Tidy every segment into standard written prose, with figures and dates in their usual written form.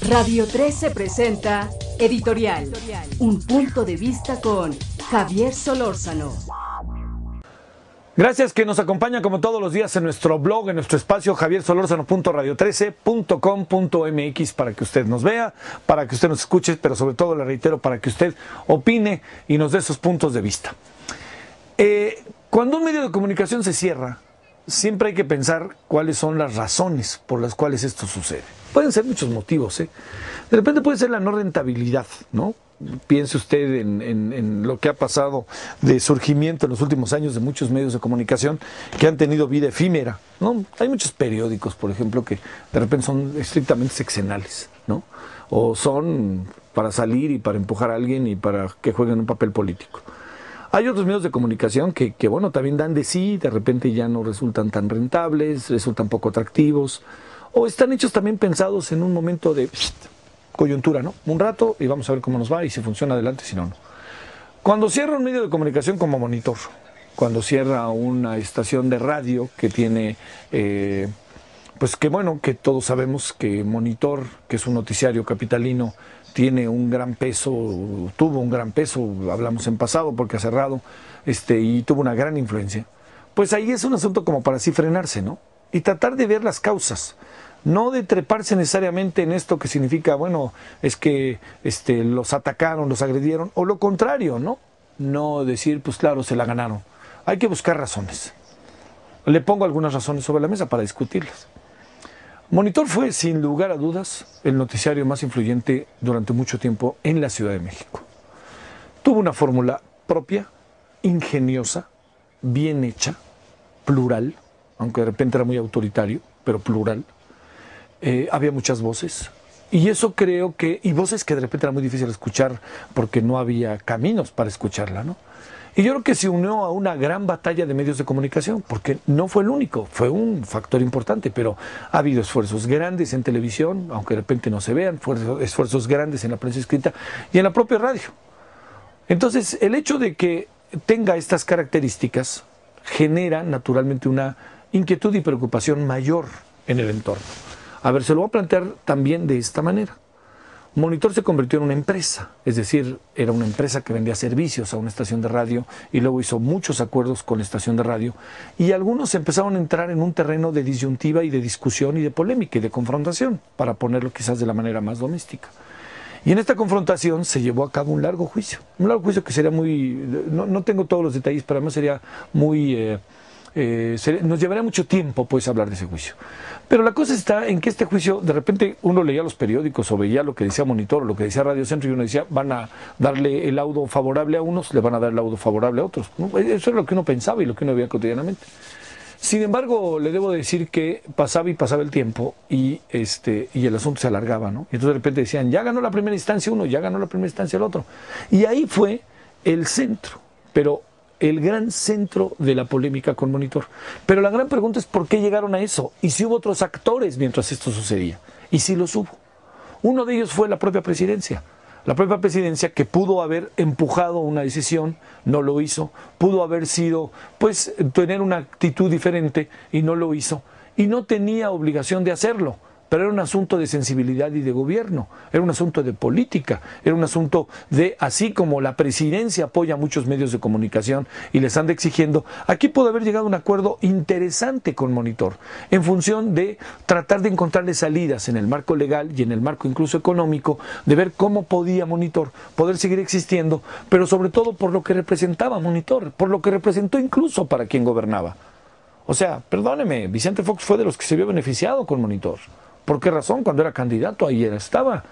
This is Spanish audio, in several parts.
Radio 13 presenta Editorial, un punto de vista con Javier Solórzano. Gracias que nos acompañan como todos los días en nuestro blog, en nuestro espacio javiersolórzano.radio13.com.mx para que usted nos vea, para que usted nos escuche, pero sobre todo le reitero, para que usted opine y nos dé sus puntos de vista. Cuando un medio de comunicación se cierra, siempre hay que pensar cuáles son las razones por las cuales esto sucede. Pueden ser muchos motivos, ¿eh? De repente puede ser la no rentabilidad, ¿no? Piense usted en lo que ha pasado de surgimiento en los últimos años de muchos medios de comunicación que han tenido vida efímera, ¿no? Hay muchos periódicos, por ejemplo, que de repente son estrictamente sexenales, ¿no? O son para salir y para empujar a alguien y para que jueguen un papel político. Hay otros medios de comunicación que bueno, también dan de sí, de repente ya no resultan tan rentables, resultan poco atractivos, o están hechos también pensados en un momento de coyuntura, ¿no? Un rato y vamos a ver cómo nos va y si funciona adelante, si no, no. Cuando cierra un medio de comunicación como Monitor, cuando cierra una estación de radio que tiene, pues que bueno, que todos sabemos que Monitor, que es un noticiario capitalino, tiene un gran peso, tuvo un gran peso, hablamos en pasado porque ha cerrado, y tuvo una gran influencia, pues ahí es un asunto como para así frenarse, ¿no? Y tratar de ver las causas. No de treparse necesariamente en esto que significa, bueno, es que los atacaron, los agredieron, o lo contrario, ¿no? No decir, pues claro, se la ganaron. Hay que buscar razones. Le pongo algunas razones sobre la mesa para discutirlas. Monitor fue, sin lugar a dudas, el noticiario más influyente durante mucho tiempo en la Ciudad de México. Tuvo una fórmula propia, ingeniosa, bien hecha, plural, aunque de repente era muy autoritario, pero plural. Había muchas voces y eso creo que, y voces que de repente era muy difícil escuchar porque no había caminos para escucharla, ¿no? Y yo creo que se unió a una gran batalla de medios de comunicación, porque no fue el único, fue un factor importante, pero ha habido esfuerzos grandes en televisión, aunque de repente no se vean, esfuerzos grandes en la prensa escrita y en la propia radio. Entonces, el hecho de que tenga estas características genera naturalmente una inquietud y preocupación mayor en el entorno. A ver, se lo voy a plantear también de esta manera. Monitor se convirtió en una empresa, es decir, era una empresa que vendía servicios a una estación de radio y luego hizo muchos acuerdos con la estación de radio y algunos empezaron a entrar en un terreno de disyuntiva y de discusión y de polémica y de confrontación, para ponerlo quizás de la manera más doméstica. Y en esta confrontación se llevó a cabo un largo juicio que sería muy, no tengo todos los detalles, pero además sería muy... nos llevaría mucho tiempo pues hablar de ese juicio. Pero la cosa está en que este juicio, de repente uno leía los periódicos o veía lo que decía Monitor, lo que decía Radio Centro y uno decía, van a darle el laudo favorable a unos, le van a dar el laudo favorable a otros, ¿no? Eso era lo que uno pensaba y lo que uno veía cotidianamente. Sin embargo, le debo decir que pasaba y pasaba el tiempo y el asunto se alargaba, ¿no? Y entonces de repente decían, ya ganó la primera instancia uno, ya ganó la primera instancia el otro. Y ahí fue el centro, pero el gran centro de la polémica con Monitor. Pero la gran pregunta es por qué llegaron a eso y si hubo otros actores mientras esto sucedía. Y si los hubo. Uno de ellos fue la propia presidencia. La propia presidencia que pudo haber empujado una decisión, no lo hizo. Pudo haber sido, pues, tener una actitud diferente y no lo hizo. Y no tenía obligación de hacerlo. Pero era un asunto de sensibilidad y de gobierno, era un asunto de política, era un asunto de, así como la presidencia apoya a muchos medios de comunicación y les anda exigiendo, aquí pudo haber llegado a un acuerdo interesante con Monitor, en función de tratar de encontrarle salidas en el marco legal y en el marco incluso económico, de ver cómo podía Monitor poder seguir existiendo, pero sobre todo por lo que representaba Monitor, por lo que representó incluso para quien gobernaba. O sea, perdóneme, Vicente Fox fue de los que se vio beneficiado con Monitor. ¿Por qué razón? Cuando era candidato, ahí estaba.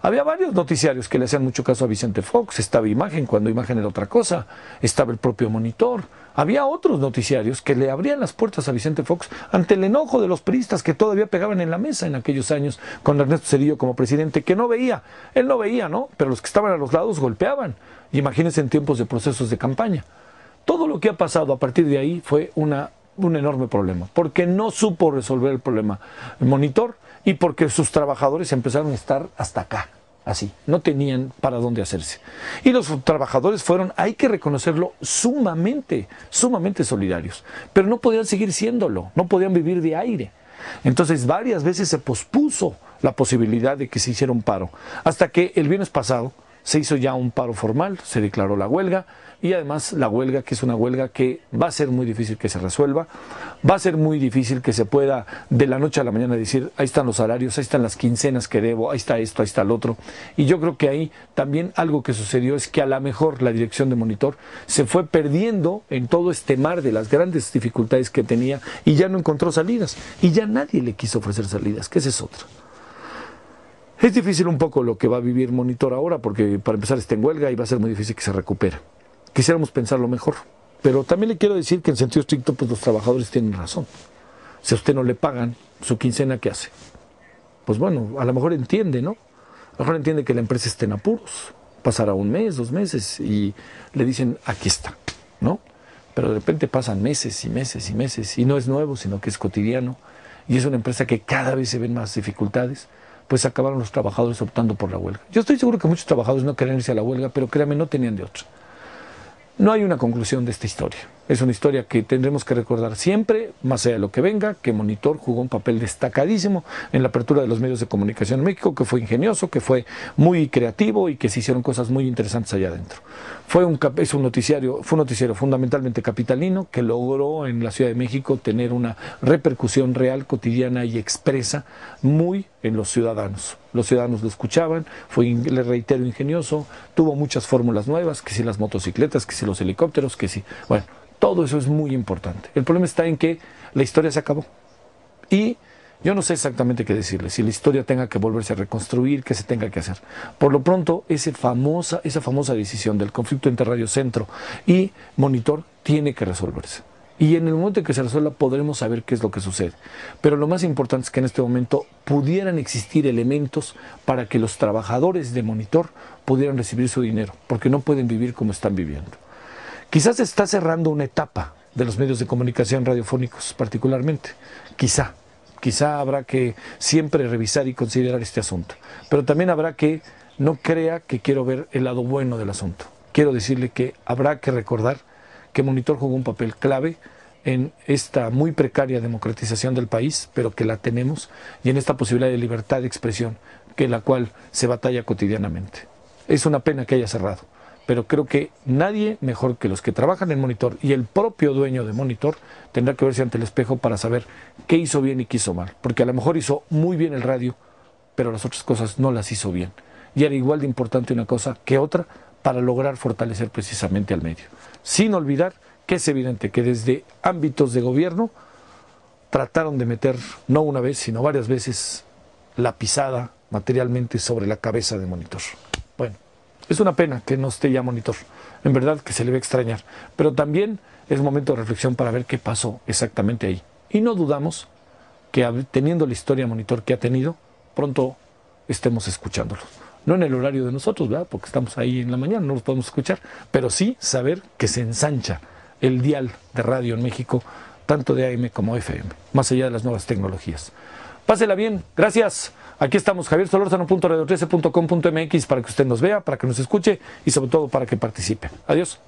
Había varios noticiarios que le hacían mucho caso a Vicente Fox. Estaba Imagen, cuando Imagen era otra cosa. Estaba el propio Monitor. Había otros noticiarios que le abrían las puertas a Vicente Fox ante el enojo de los priistas que todavía pegaban en la mesa en aquellos años con Ernesto Zedillo como presidente, que no veía. Él no veía, ¿no? Pero los que estaban a los lados golpeaban. Imagínense en tiempos de procesos de campaña. Todo lo que ha pasado a partir de ahí fue un enorme problema, porque no supo resolver el problema el Monitor y porque sus trabajadores empezaron a estar hasta acá, así, no tenían para dónde hacerse. Y los trabajadores fueron, hay que reconocerlo, sumamente solidarios, pero no podían seguir siéndolo, no podían vivir de aire. Entonces varias veces se pospuso la posibilidad de que se hiciera un paro. Hasta que el viernes pasado se hizo ya un paro formal, se declaró la huelga, y además la huelga, que es una huelga que va a ser muy difícil que se resuelva, va a ser muy difícil que se pueda de la noche a la mañana decir, ahí están los salarios, ahí están las quincenas que debo, ahí está esto, ahí está el otro. Y yo creo que ahí también algo que sucedió es que a lo mejor la dirección de Monitor se fue perdiendo en todo este mar de las grandes dificultades que tenía y ya no encontró salidas. Y ya nadie le quiso ofrecer salidas, que esa es otra. Es difícil un poco lo que va a vivir Monitor ahora, porque para empezar está en huelga y va a ser muy difícil que se recupere. Quisiéramos pensarlo mejor, pero también le quiero decir que en sentido estricto pues los trabajadores tienen razón. Si a usted no le pagan su quincena, ¿qué hace? Pues bueno, a lo mejor entiende, ¿no? A lo mejor entiende que la empresa esté en apuros, pasará un mes, 2 meses y le dicen, aquí está, ¿no? Pero de repente pasan meses y meses y meses y no es nuevo, sino que es cotidiano y es una empresa que cada vez se ven más dificultades. Pues acabaron los trabajadores optando por la huelga. Yo estoy seguro que muchos trabajadores no querían irse a la huelga, pero créanme, no tenían de otra. No hay una conclusión de esta historia. Es una historia que tendremos que recordar siempre, más allá de lo que venga, que Monitor jugó un papel destacadísimo en la apertura de los medios de comunicación en México, que fue ingenioso, que fue muy creativo y que se hicieron cosas muy interesantes allá adentro. Fue un noticiario fundamentalmente capitalino que logró en la Ciudad de México tener una repercusión real, cotidiana y expresa muy en los ciudadanos. Los ciudadanos lo escuchaban, fue, le reitero, ingenioso, tuvo muchas fórmulas nuevas, que si las motocicletas, que si los helicópteros, que si... Bueno, todo eso es muy importante. El problema está en que la historia se acabó. Y yo no sé exactamente qué decirle, si la historia tenga que volverse a reconstruir, qué se tenga que hacer. Por lo pronto, esa famosa decisión del conflicto entre Radio Centro y Monitor tiene que resolverse. Y en el momento en que se resuelva podremos saber qué es lo que sucede. Pero lo más importante es que en este momento pudieran existir elementos para que los trabajadores de Monitor pudieran recibir su dinero, porque no pueden vivir como están viviendo. Quizás se está cerrando una etapa de los medios de comunicación radiofónicos particularmente. Quizá habrá que siempre revisar y considerar este asunto. Pero también habrá que no crea que quiero ver el lado bueno del asunto. Quiero decirle que habrá que recordar que Monitor jugó un papel clave en esta muy precaria democratización del país, pero que la tenemos, y en esta posibilidad de libertad de expresión, que la cual se batalla cotidianamente. Es una pena que haya cerrado, pero creo que nadie mejor que los que trabajan en Monitor y el propio dueño de Monitor tendrá que verse ante el espejo para saber qué hizo bien y qué hizo mal, porque a lo mejor hizo muy bien el radio, pero las otras cosas no las hizo bien, y era igual de importante una cosa que otra para lograr fortalecer precisamente al medio, sin olvidar que es evidente que desde ámbitos de gobierno trataron de meter, no una vez, sino varias veces, la pisada materialmente sobre la cabeza de Monitor. Bueno, es una pena que no esté ya Monitor, en verdad que se le va a extrañar, pero también es momento de reflexión para ver qué pasó exactamente ahí. Y no dudamos que teniendo la historia Monitor que ha tenido, pronto estemos escuchándolo. No en el horario de nosotros, ¿verdad? Porque estamos ahí en la mañana, no los podemos escuchar, pero sí saber que se ensancha el dial de radio en México, tanto de AM como FM, más allá de las nuevas tecnologías. Pásela bien, gracias. Aquí estamos, javiersolorzano.radio13.com.mx para que usted nos vea, para que nos escuche y sobre todo para que participe. Adiós.